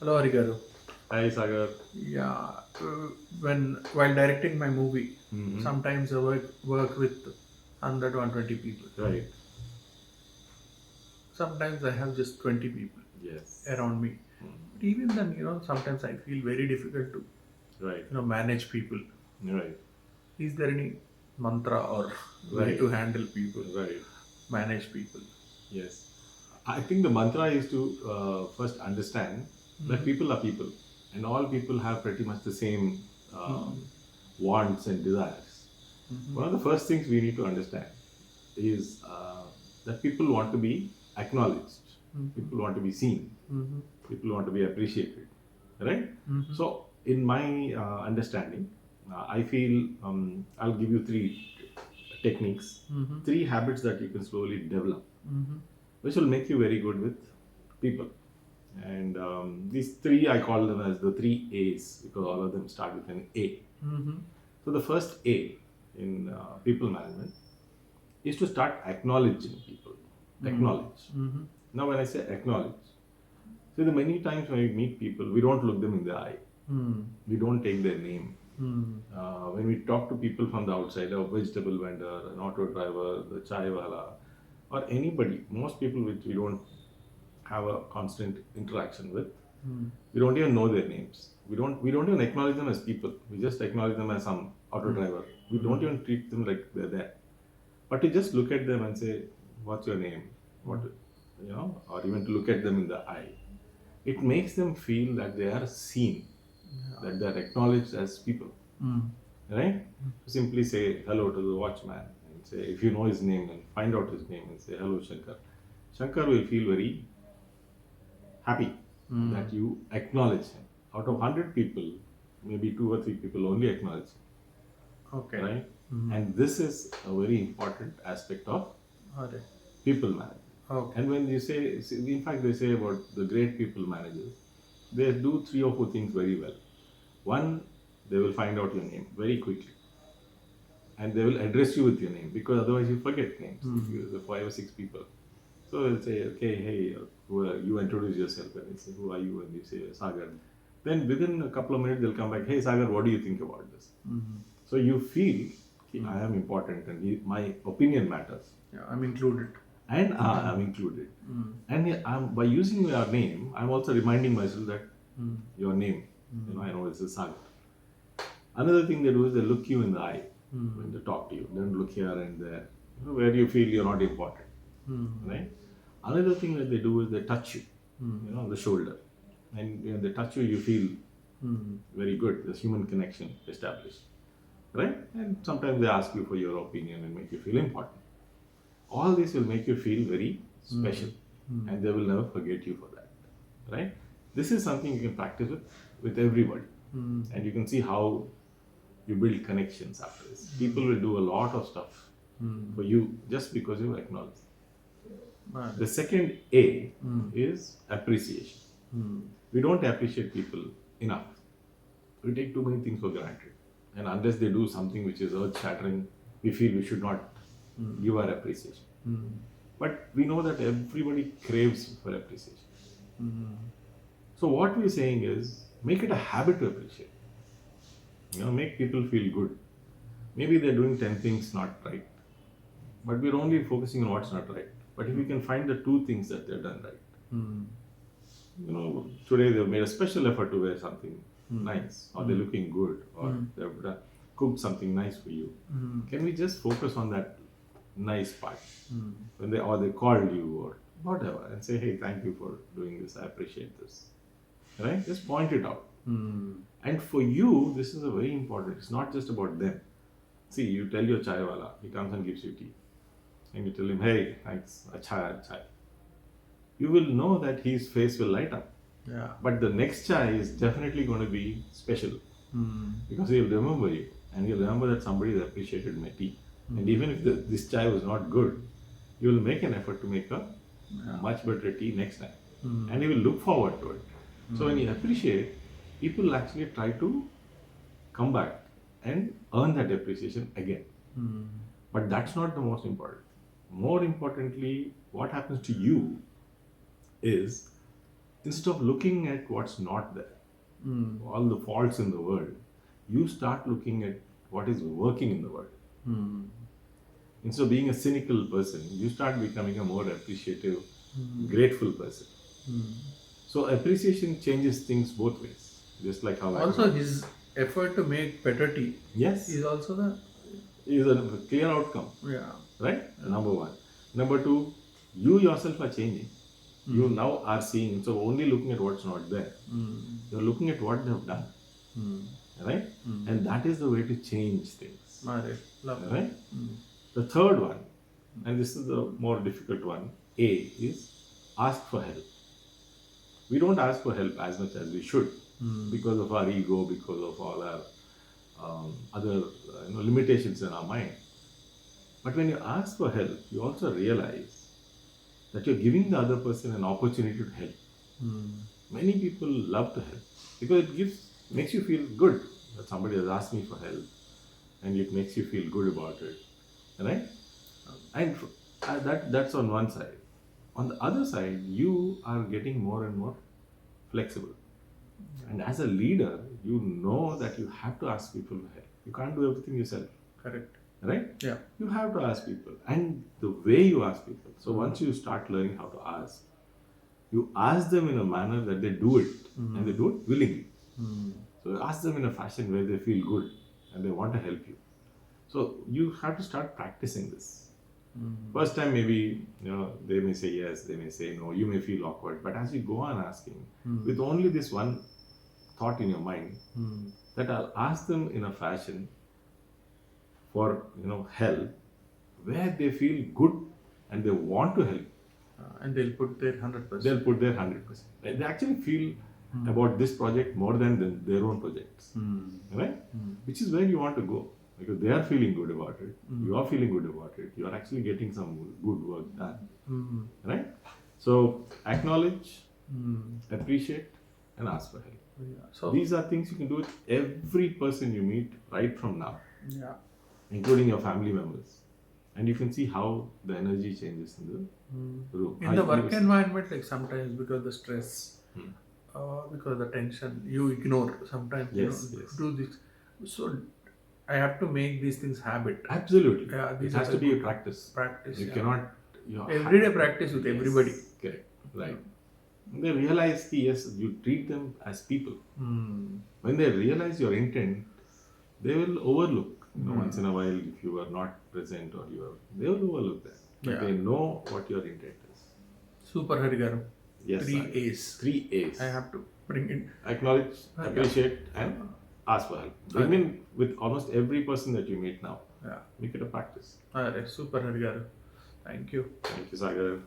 Hello, Arigaru. Hi Sagar. Yeah, while directing my movie, Hmm. sometimes I work with 100 people. Right. Sometimes I have just 20 people Yes. around me. But even then, sometimes I feel very difficult to, Right. manage people. Right. Is there any mantra or way Right. to handle people, Right. manage people? Yes. I think the mantra is to first understand that Mm-hmm. people are people, and all people have pretty much the same wants and desires. Mm-hmm. One of the first things we need to understand is that people want to be acknowledged, Mm-hmm. people want to be seen, Mm-hmm. people want to be appreciated, right? Mm-hmm. So in my understanding, I feel I'll give you three techniques, Mm-hmm. three habits that you can slowly develop, Mm-hmm. which will make you very good with people. And these three, I call them as the three A's because all of them start with an A. Mm-hmm. So the first A in people management is to start acknowledging people. Acknowledge. Mm-hmm. Now, when I say acknowledge, see, the many times when we meet people, we don't look them in the eye. Mm-hmm. We don't take their name. Mm-hmm. When we talk to people from the outside, a vegetable vendor, an auto driver, the chai wala, or anybody, most people which we don't have a constant interaction with, we don't even know their names. We don't even acknowledge them as people. We just acknowledge them as some auto driver. We don't even treat them like they're there. But to just look at them and say, "What's your name?" What or even to look at them in the eye, it makes them feel that they are seen, that they are acknowledged as people, Mm-hmm. right? Simply say hello to the watchman and say, if you know his name, then find out his name and say hello, Shankar. Shankar will feel very happy that you acknowledge him. Out of 100 people, maybe two or three people only acknowledge him, Okay. right? And this is a very important aspect of All right. people management. Okay. And when you say, in fact, they say about the great people managers, they do three or four things very well. One, they will find out your name very quickly, and they will address you with your name because otherwise you forget names if you the five or six people. So they'll say, okay, hey, you introduce yourself, and they say, who are you? And you say, Sagar. Then within a couple of minutes, they'll come back, hey, Sagar, what do you think about this? So you feel, I am important and my opinion matters. Yeah, I'm included. And I'm included. And by using your name, I'm also reminding myself that your name, I know this is Sagar. Another thing they do is they look you in the eye when they talk to you. They don't look here and there, where you feel you're not important, right? Another thing that they do is they touch you, on the shoulder, and when they touch you, you feel very good. There's human connection established, right? And sometimes they ask you for your opinion and make you feel important. All this will make you feel very special, and they will never forget you for that, right? This is something you can practice with everybody, and you can see how you build connections after this. People will do a lot of stuff for you just because you acknowledge. Right. The second A is appreciation. We don't appreciate people enough. We take too many things for granted. And unless they do something which is earth shattering, we feel we should not give our appreciation. But we know that everybody craves for appreciation. So, what we're saying is make it a habit to appreciate. Make people feel good. Maybe they're doing 10 things not right, but we're only focusing on what's not right. But if we can find the two things that they've done right, today they've made a special effort to wear something nice, or they're looking good, or they've cooked something nice for you. Can we just focus on that nice part when they called you or whatever and say, hey, thank you for doing this, I appreciate this, right? Just point it out. And for you, this is a very important. It's not just about them. See, you tell your chai wala, he comes and gives you tea, and you tell him, hey, thanks, chai. You will know that his face will light up. Yeah. But the next chai is definitely going to be special because he'll remember you, and he'll remember that somebody has appreciated my tea. And even if this chai was not good, you will make an effort to make a much better tea next time, and he will look forward to it. So when you appreciate, people will actually try to come back and earn that appreciation again. But that's not the most important. More importantly, what happens to you is Instead of looking at what's not there, Mm. all the faults in the world, you start looking at what is working in the world. Mm. Instead of being a cynical person, you start becoming a more appreciative, grateful person. Mm. So appreciation changes things both ways, just like how Also, his effort to make better tea yes is also the is a clear outcome, yeah. right? Number one. Number two, you yourself are changing. You now are seeing, so only looking at what's not there. You're looking at what they have done, right? And that is the way to change things, Love right? The third one, and this is the more difficult one, A, is ask for help. We don't ask for help as much as we should because of our ego, because of all our other limitations in our mind. But when you ask for help, you also realize that you're giving the other person an opportunity to help. Many people love to help because it makes you feel good that somebody has asked me for help, and it makes you feel good about it, right? And that's on one side. On the other side, you are getting more and more flexible. And as a leader, you know that you have to ask people for help. You can't do everything yourself. Correct. Right? Yeah. You have to ask people. And the way you ask people. So once you start learning how to ask, you ask them in a manner that they do it. And they do it willingly. So you ask them in a fashion where they feel good and they want to help you. So you have to start practicing this. First time maybe they may say yes, they may say no, you may feel awkward, but as you go on asking with only this one thought in your mind that I'll ask them in a fashion for help where they feel good and they want to help, and they'll put their 100%. they'll put their 100%. They actually feel about this project more than their own projects, right? Which is where you want to go. Because they are feeling good about it, you are feeling good about it, you are actually getting some good work done, right? So acknowledge, appreciate, and ask for help. Yeah. So These are things you can do with every person you meet right from now, yeah. including your family members, and you can see how the energy changes in the room. In the work environment, like sometimes because the stress, because the tension, you ignore. Sometimes Yes, you yes. do this. So I have to make these things habit. Absolutely. Yeah, It these has are to the be a good practice. Practice. You yeah. cannot. Everyday practice with Yes, everybody. correct. Right. They realize that yes, you treat them as people. When they realize your intent, they will overlook. Once in a while, if you are not present or they will overlook that. But they know what your intent is. Super Harigaru. Yes. 3 A's. 3 A's. I have to bring in. Acknowledge, appreciate, and ask for help. Bring in with almost every person that you meet now. Yeah. Make it a practice. Super Harigaru. Thank you. Thank you, Sagar.